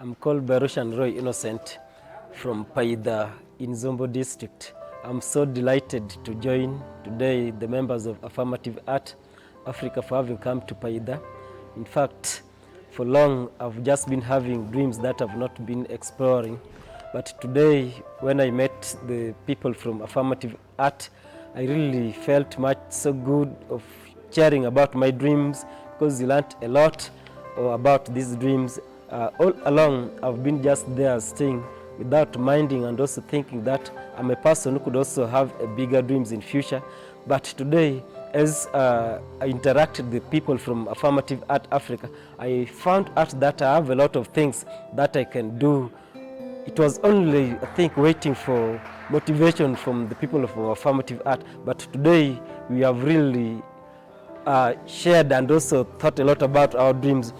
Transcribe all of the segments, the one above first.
I'm called Berochan Roy Innocent from Paidha in Zombo district. I'm so delighted to join today the members of Affirmative Art Africa for having come to Paidha. In fact, for long I've just been having dreams that I've not been exploring. But today, when I met the people from Affirmative Art, I really felt much so good of sharing about my dreams, because you learned a lot about these dreams. All along, I've been just there staying without minding and also thinking that I'm a person who could also have a bigger dreams in future. But today, as I interacted with people from Affirmative Art Africa, I found out that I have a lot of things that I can do. It was only, I think, waiting for motivation from the people of Affirmative Art. But today, we have really shared and also thought a lot about our dreams.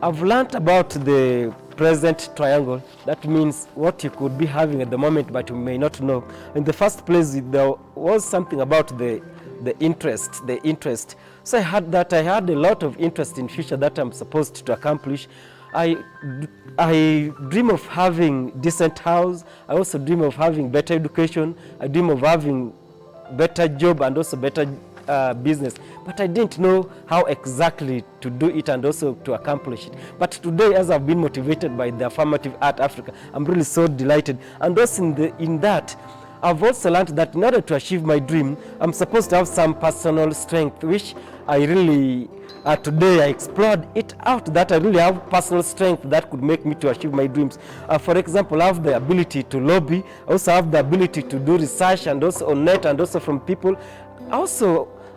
I've learned about the present triangle. That means what you could be having at the moment, but you may not know. In the first place, there was something about the interest. So I had a lot of interest in future that I'm supposed to accomplish. I dream of having decent house. I also dream of having better education. I dream of having better job and also better business. But I didn't know how exactly to do it and also to accomplish it. But today, as I've been motivated by the Affirmative Art Africa, I'm really so delighted. And also in that, I've also learned that in order to achieve my dream, I'm supposed to have some personal strength, which I really today I explored it out, that I really have personal strength that could make me to achieve my dreams. For example, I have the ability to lobby. I also have the ability to do research and also on net and also from people.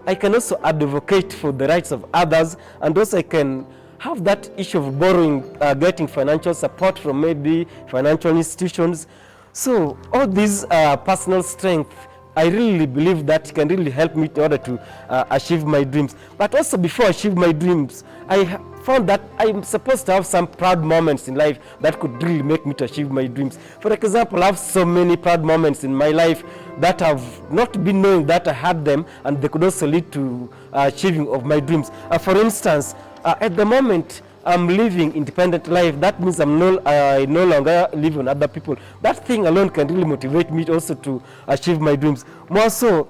I can also advocate for the rights of others, and also I can have that issue of borrowing, getting financial support from maybe financial institutions. So all these personal strength, I really believe that can really help me in order to achieve my dreams. But also before I achieve my dreams, I found that I'm supposed to have some proud moments in life that could really make me to achieve my dreams. For example, I have so many proud moments in my life that I've not been knowing that I had them, and they could also lead to achieving of my dreams. For instance, at the moment, I'm living independent life. That means I no longer live on other people. That thing alone can really motivate me also to achieve my dreams. More so,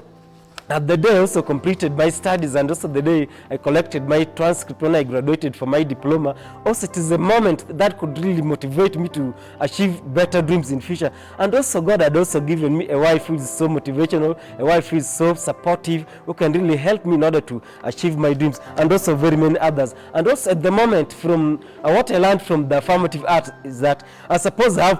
the day I also completed my studies, and also the day I collected my transcript when I graduated for my diploma. Also, it is a moment that could really motivate me to achieve better dreams in future. And also, God had also given me a wife who is so motivational, a wife who is so supportive, who can really help me in order to achieve my dreams, and also very many others. And also at the moment, from what I learned from the Affirmative Art is that I suppose I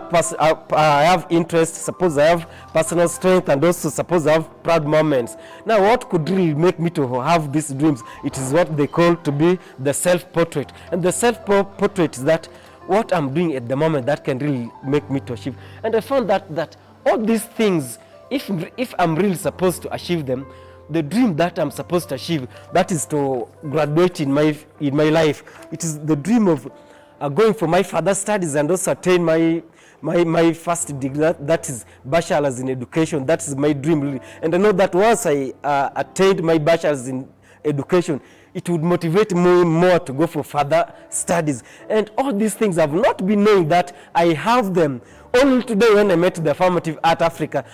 have interest, suppose I have personal strength, and also suppose I have proud moments. Now, what could really make me to have these dreams? It is what they call to be the self-portrait. And the self-portrait is that what I'm doing at the moment that can really make me to achieve. And I found that all these things, if I'm really supposed to achieve them, the dream that I'm supposed to achieve, that is to graduate in my life. It is the dream of going for my further studies and also attain my first degree, that is bachelor's in education. That is my dream really. And I know that once I attained my bachelor's in education, it would motivate me more to go for further studies. And all these things I've not been knowing that I have them. Only today when I met the Affirmative Art Africa,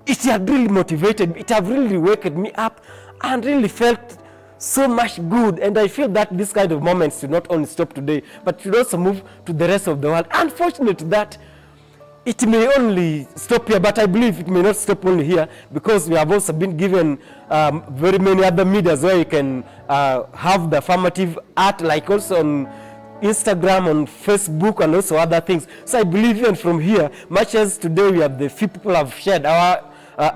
it had really motivated me. It had really wakened me up and really felt so much good. And I feel that this kind of moments should not only stop today, but should also move to the rest of the world. Unfortunately that it may only stop here, but I believe it may not stop only here, because we have also been given very many other medias where you can have the Affirmative Art, like also on Instagram, on Facebook, and also other things. So I believe even from here, much as today we have the few people have shared our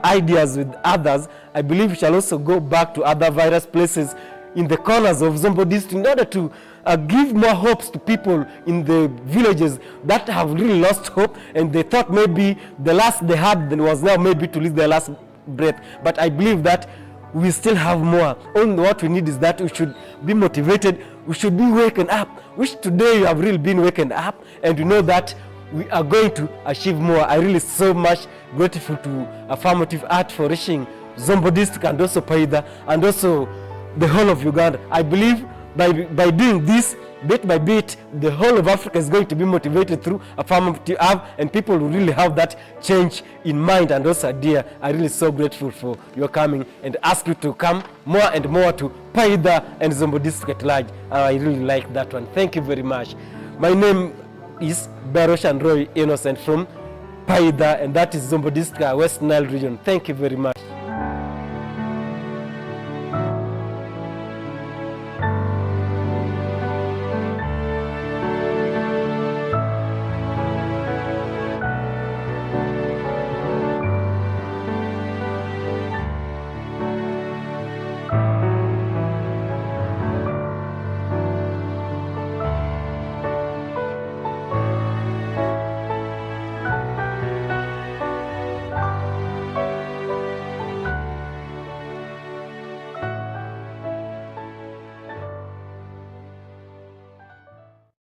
ideas with others, I believe we shall also go back to other various places in the corners of Zombo district in order to give more hopes to people in the villages that have really lost hope, and they thought maybe the last they had was now maybe to lose their last breath. But I believe that we still have more. Only what we need is that we should be motivated, we should be wakened up, which today we have really been wakened up, and we know that we are going to achieve more. I really so much grateful to Affirmative Art for reaching Zombo district and also Paidha and also the whole of Uganda. I believe by doing this, bit by bit, the whole of Africa is going to be motivated through Affirmative Art, and people will really have that change in mind. And also, dear, I'm really so grateful for your coming, and ask you to come more and more to Paidha and Zombo district at large. I really like that one. Thank you very much. My name is Berochan Innocent from Paidha, and that is Zombo district, West Nile region. Thank you very much.